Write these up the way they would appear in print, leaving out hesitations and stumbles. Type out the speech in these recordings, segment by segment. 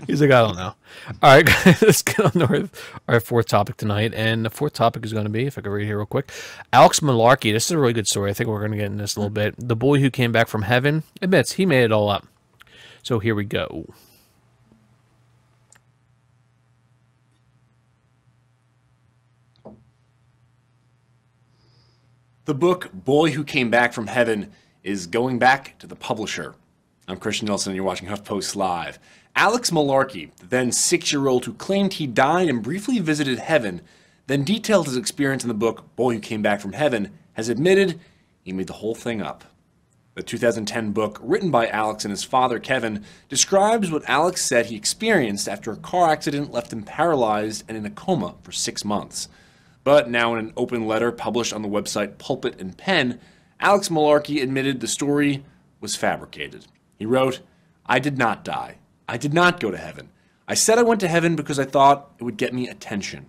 He's like, I don't know. All right, guys, let's get on to our fourth topic tonight. And the fourth topic is going to be, if I could read here real quick, Alex Malarkey. This is a really good story. I think we're going to get in this a little bit. The boy who came back from heaven admits he made it all up. So here we go. The book Boy Who Came Back from Heaven is going back to the publisher. I'm Christian Nelson, and you're watching HuffPost Live. Alex Malarkey, the then 6-year-old who claimed he died and briefly visited heaven, then detailed his experience in the book Boy Who Came Back from Heaven, has admitted he made the whole thing up. The 2010 book, written by Alex and his father Kevin, describes what Alex said he experienced after a car accident left him paralyzed and in a coma for 6 months. But now in an open letter published on the website Pulpit and Pen, Alex Malarkey admitted the story was fabricated. He wrote, "I did not die. I did not go to heaven. I said I went to heaven because I thought it would get me attention."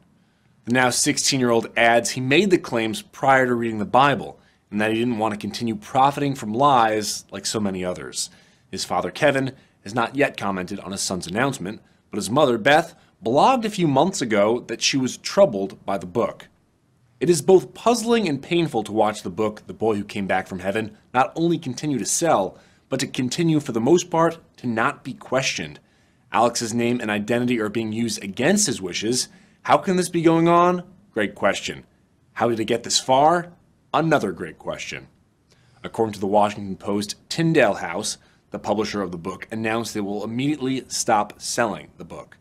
The now 16-year-old adds he made the claims prior to reading the Bible, and that he didn't want to continue profiting from lies like so many others. His father, Kevin, has not yet commented on his son's announcement, but his mother, Beth, blogged a few months ago that she was troubled by the book. It is both puzzling and painful to watch the book, The Boy Who Came Back from Heaven, not only continue to sell, but to continue, for the most part, to not be questioned. Alex's name and identity are being used against his wishes. How can this be going on? Great question. How did it get this far? Another great question. According to the Washington Post, Tyndale House, the publisher of the book, announced they will immediately stop selling the book.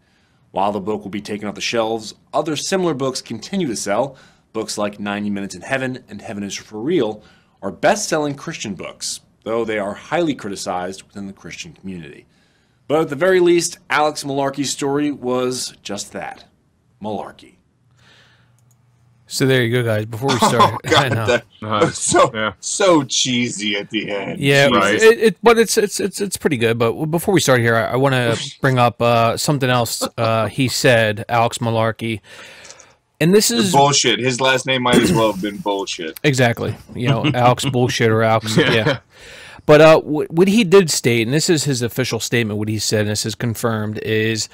While the book will be taken off the shelves, other similar books continue to sell. Books like 90 Minutes in Heaven and Heaven is for Real are best-selling Christian books, though they are highly criticized within the Christian community. But at the very least, Alex Malarkey's story was just that, malarkey. So there you go, guys. Before we start, Oh, God, I know. that was so cheesy at the end. Yeah, Right. but it's pretty good. But before we start here, I want to bring up something else he said, Alex Malarkey. And this is bullshit. His last name might as well have been bullshit. Exactly. You know, Alex bullshit or Alex. Yeah. But what he did state, and this is his official statement, what he said, and this is confirmed, is,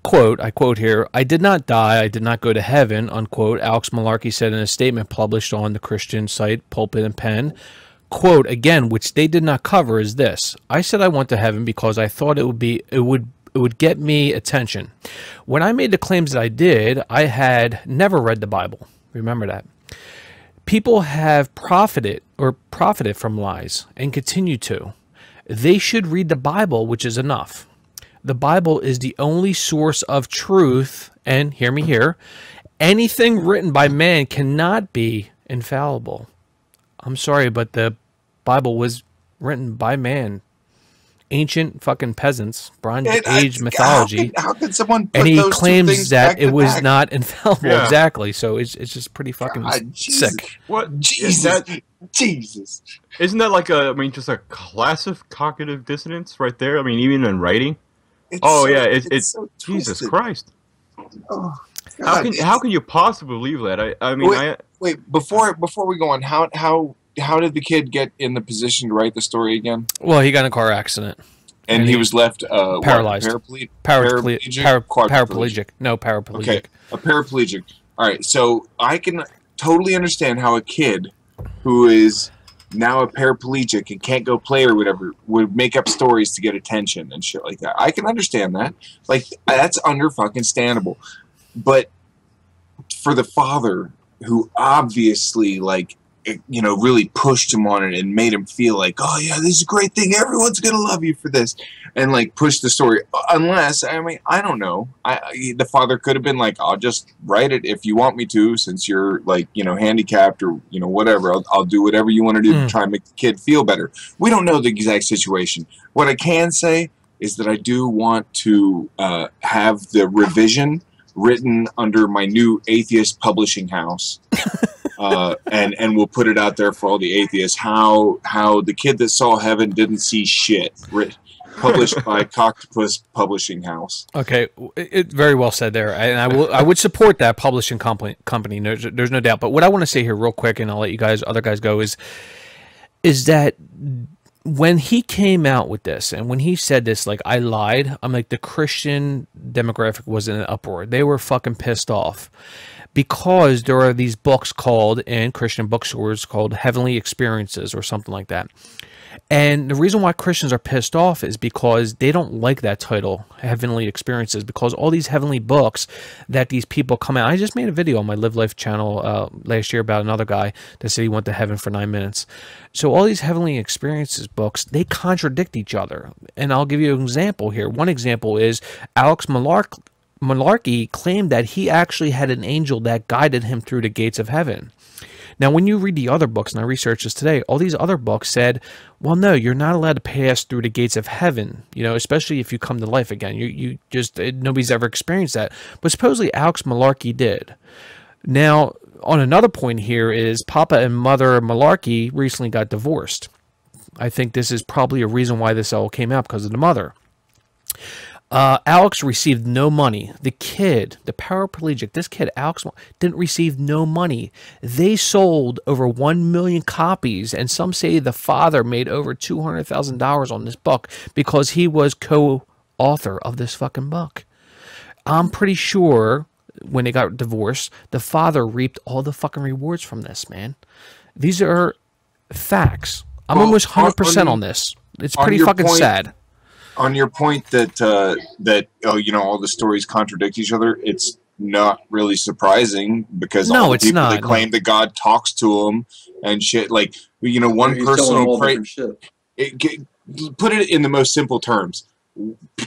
quote, I quote here, "I did not die. I did not go to heaven," unquote. Alex Malarkey said in a statement published on the Christian site Pulpit and Pen. Quote, again, which they did not cover, is this: "I said I went to heaven because I thought it would get me attention. When I made the claims that I did, I had never read the Bible." Remember that. "People have profited from lies and continue to. They should read the Bible, which is enough. The Bible is the only source of truth, and hear me here, anything written by man cannot be infallible." I'm sorry, but the Bible was written by man. Ancient fucking peasants, Bronze Age mythology. How could someone put and he those two claims things that back it to was back? not infallible. Yeah. Exactly. So it's just pretty fucking Jesus. sick. What? Jesus. Jesus. Isn't that like just a classic cognitive dissonance right there? I mean, even in writing. It's It's so Jesus twisted. Christ. Oh, How God. can you possibly believe that? I mean, Wait, before we go on, how did the kid get in the position to write the story again? Well, he got in a car accident. And he was left paralyzed. Paraplegic? Paraplegic. No, paraplegic. Okay, a paraplegic. All right, so I can totally understand how a kid who is now a paraplegic and can't go play or whatever would make up stories to get attention and shit like that. I can understand that. Like, that's fucking standable. But for the father who obviously, like, really pushed him on it and made him feel like, oh yeah, this is a great thing, everyone's gonna love you for this, and like push the story. Unless, I mean, I don't know, the father could have been like, I'll just write it if you want me to, since you're like, handicapped or whatever. I'll do whatever you want to do to try and make the kid feel better. We don't know the exact situation. What I can say is that I do want to have the revision written under my new atheist publishing house. And we'll put it out there for all the atheists. How the kid that saw heaven didn't see shit. Published by Coctopus Publishing House. Okay, it very well said there, and I would support that publishing company. There's no doubt. But what I want to say here, real quick, and I'll let other guys go, is that when he came out with this and when he said this, like, I lied, I'm like, the Christian demographic was in an uproar. They were fucking pissed off because there are these books called, in Christian bookstores, called Heavenly Experiences or something like that. And the reason why Christians are pissed off is because they don't like that title, Heavenly Experiences, because all these heavenly books that these people come out. I just made a video on my Live Life channel last year about another guy that said he went to heaven for 9 minutes. So all these Heavenly Experiences books, they contradict each other. And I'll give you an example here. One example is Alex Malarkey claimed that he actually had an angel that guided him through the gates of heaven. Now, when you read the other books, and I researched this today, all these other books said, well, no, you're not allowed to pass through the gates of heaven, you know, especially if you come to life again. You just, nobody's ever experienced that. But supposedly Alex Malarkey did. Now, on another point here is Papa and Mother Malarkey recently got divorced. I think this is probably a reason why this all came out, because of the mother. Alex received no money. The kid, the paraplegic, this kid, Alex, didn't receive no money. They sold over 1 million copies, and some say the father made over $200,000 on this book because he was co-author of this fucking book. I'm pretty sure when they got divorced, the father reaped all the fucking rewards from this, man. These are facts. I'm almost 100% on this. It's pretty fucking sad. On your point that you know, all the stories contradict each other, it's not really surping because all the people that claim that God talks to them and shit, like, you know, one person will pray. Put it in the most simple terms.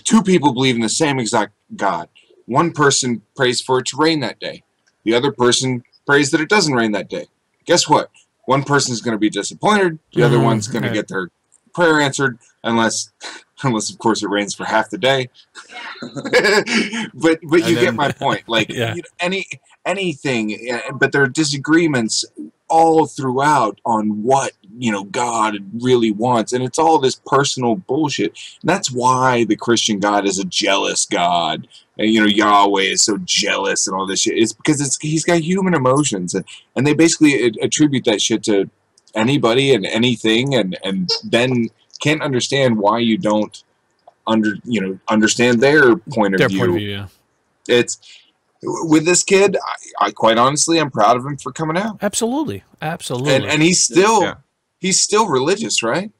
Two people believe in the same exact God. One person prays for it to rain that day. The other person prays that it doesn't rain that day. Guess what? One person is going to be disappointed. The other one's going to get their prayer answered, unless of course it rains for half the day. but you get my point. Like, you know, anything, but there are disagreements all throughout on what, you know, God really wants, and it's all this personal bullshit. And that's why the Christian God is a jealous God, and, you know, Yahweh is so jealous and all this shit. It's because he's got human emotions, and they basically attribute that shit to anybody and anything, and then can't understand why you don't understand their point of view. Yeah. It's with this kid, I quite honestly, I'm proud of him for coming out. Absolutely. And he's still religious, right?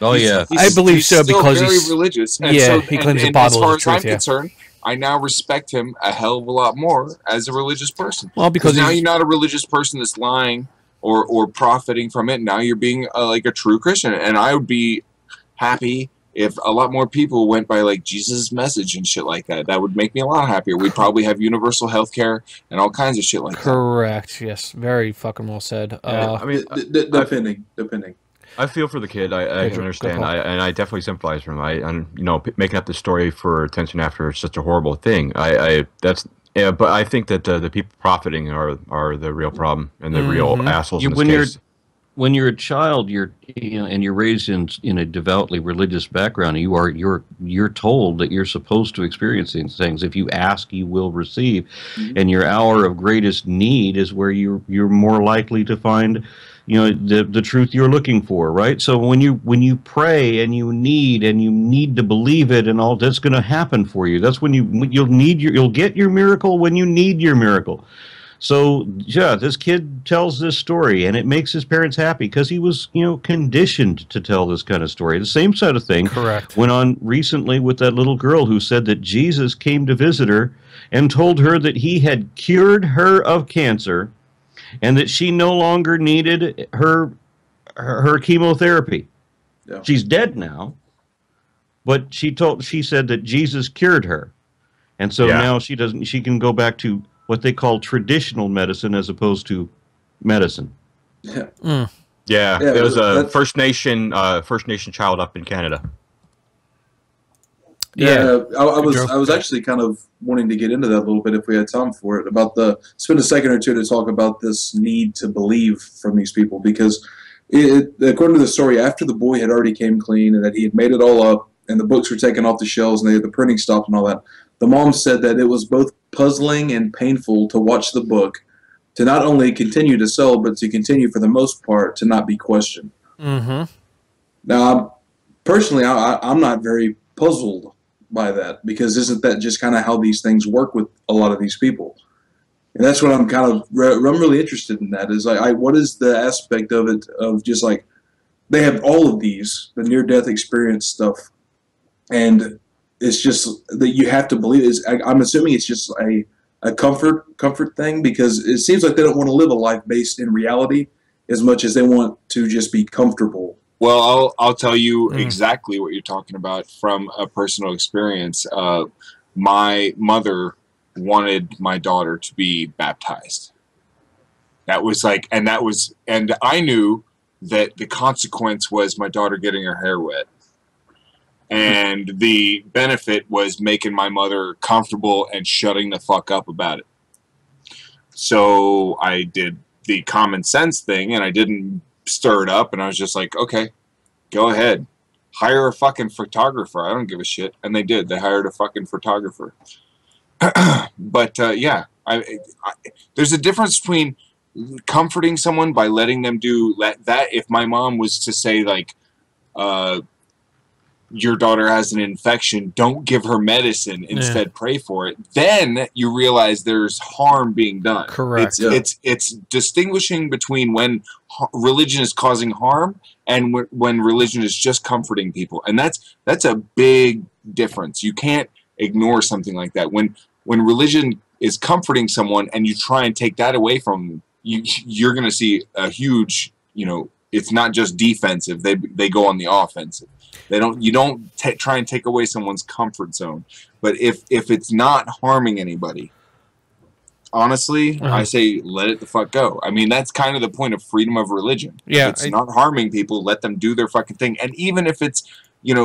Oh yeah, I believe so, because he's very religious. And he claims the Bible is the truth. As far as I'm concerned, I now respect him a hell of a lot more as a religious person. Well, because now you're not a religious person that's lying or profiting from it. Now you're being like a true Christian, and I would be happy if a lot more people went by like Jesus' message and shit like that. That would make me a lot happier. We'd probably have universal health care and all kinds of shit like that. Correct. Yes. Very fucking well said. I mean, depending. I feel for the kid. I can understand. And I definitely sympathize with him. You know, making up the story for attention after such a horrible thing. But I think that the people profiting are the real problem and the real assholes in this case. When you're a child, and you're raised in a devoutly religious background, you're told that you're supposed to experience these things. If you ask, you will receive, and your hour of greatest need is where you're more likely to find, you know, the truth you're looking for, right? So when you pray and you need to believe it, and all that's going to happen for you. That's when you'll get your miracle when you need your miracle. So, yeah, this kid tells this story, and it makes his parents happy because he was, you know, conditioned to tell this kind of story. The same sort of thing went on recently with that little girl who said that Jesus came to visit her and told her that he had cured her of cancer and that she no longer needed her chemotherapy. Yeah. She's dead now, but she said that Jesus cured her. And so now she can go back to what they call traditional medicine as opposed to medicine. Yeah. There was a First Nation child up in Canada. I was actually kind of wanting to get into that a little bit if we had time for it. Spend a second or two to talk about this need to believe from these people, because according to the story, after the boy had already came clean and that he had made it all up and the books were taken off the shelves and the printing stopped and all that, the mom said that it was both puzzling and painful to watch the book, to not only continue to sell, but to continue, for the most part, to not be questioned. Now, personally, I'm not very puzzled by that, because isn't that just kind of how these things work with a lot of these people? And that's what I'm kind of I'm really interested in. That is like, what is the aspect of it of just like they have all of these the near death experience stuff, and it's just that you have to believe it. I'm assuming it's just a comfort thing, because it seems like they don't want to live a life based in reality as much as they want to just be comfortable. Well, I'll tell you exactly what you're talking about from a personal experience. My mother wanted my daughter to be baptized. That was like, and I knew that the consequence was my daughter getting her hair wet. And the benefit was making my mother comfortable and shutting the fuck up about it. So I did the common sense thing, and I didn't stir it up, and I was just like, okay, go ahead. Hire a fucking photographer. I don't give a shit. And they did. They hired a fucking photographer. But, yeah, there's a difference between comforting someone by letting them do that. If my mom was to say, like, your daughter has an infection, don't give her medicine, instead pray for it, then you realize there's harm being done. Correct. It's distinguishing between when religion is causing harm and when religion is just comforting people. And that's a big difference. You can't ignore something like that. When religion is comforting someone and you try and take that away from them, you're going to see a huge, it's not just defensive. They go on the offensive. You don't try and take away someone's comfort zone. But if it's not harming anybody, honestly, I say let it the fuck go. I mean, that's kind of the point of freedom of religion. Yeah, if it's not harming people, let them do their fucking thing. And even if it's,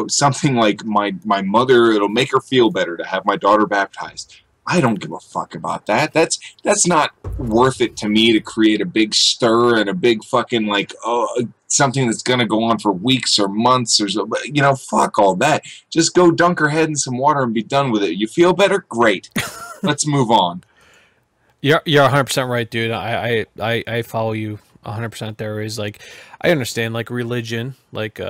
something like my mother, it'll make her feel better to have my daughter baptized. I don't give a fuck about that. That's not worth it to me to create a big stir and a big fucking something that's going to go on for weeks or months or so. Fuck all that. Just go dunk her head in some water and be done with it. You feel better? Great. Let's move on. You're 100% right, dude. I follow you 100% there. Is like, I understand like religion, like,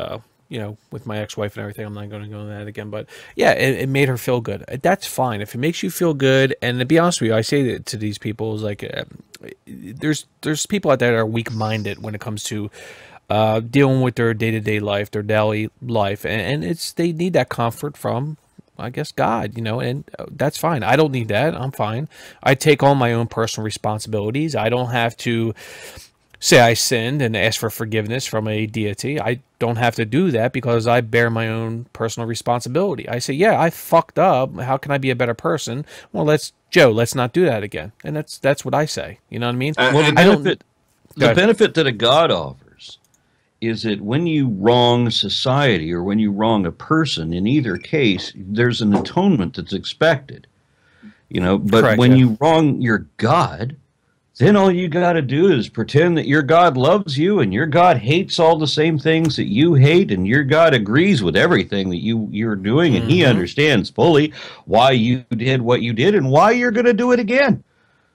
with my ex-wife and everything. I'm not going to go into that again, but yeah, it made her feel good. That's fine. If it makes you feel good, and to be honest with you, I say that to these people is like, there's people out there that are weak-minded when it comes to dealing with their day-to-day life, their daily life, and they need that comfort from, I guess, God, and that's fine. I don't need that. I'm fine. I take on my own personal responsibilities. I don't have to say I sinned and ask for forgiveness from a deity. I don't have to do that because I bear my own personal responsibility. I say, yeah, I fucked up. How can I be a better person? Well, let's not do that again. And that's what I say. You know what I mean? Well, the benefit that a God offers is that when you wrong society or when you wrong a person, in either case, there's an atonement that's expected. But Correct, when you wrong your God, then all you got to do is pretend that your God loves you and your God hates all the same things that you hate, and your God agrees with everything that you're doing, and he understands fully why you did what you did and why you're going to do it again.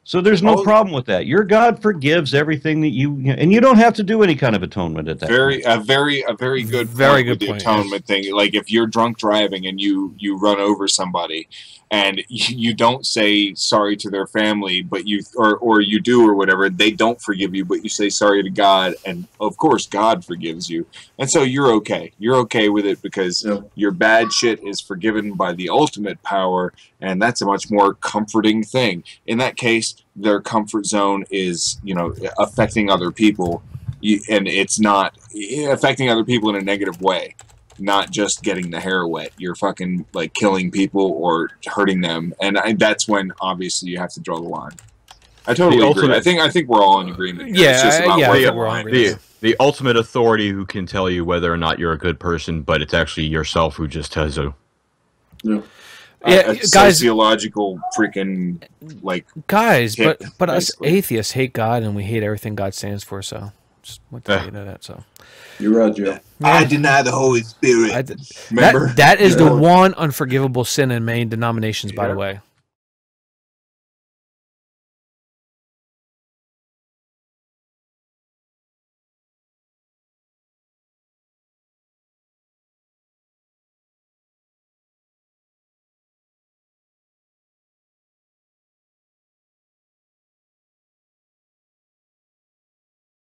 So there's no problem with that. Your God forgives everything that and you don't have to do any kind of atonement at that point. A very good point. The atonement thing. Like if you're drunk driving and you run over somebody, and you don't say sorry to their family, but or you do or whatever, they don't forgive you, but you say sorry to God, and of course God forgives you, and so you're okay. You're okay with it because your bad shit is forgiven by the ultimate power, and that's a much more comforting thing. In that case, their comfort zone is affecting other people, and it's not affecting other people in a negative way. Not just getting the hair wet. You're fucking like killing people or hurting them, and that's when obviously you have to draw the line. I totally agree. I think we're all in agreement. Yeah, it's just about we're all in agreement. The ultimate authority who can tell you whether or not you're a good person, but it's actually yourself who just tells you. Yeah. A sociological freaking guys, but us atheists hate God and we hate everything God stands for. So just want to get into that. So. You're right, Joe. Yeah. I deny the Holy Spirit. Remember? That is the one unforgivable sin in many denominations, by the way.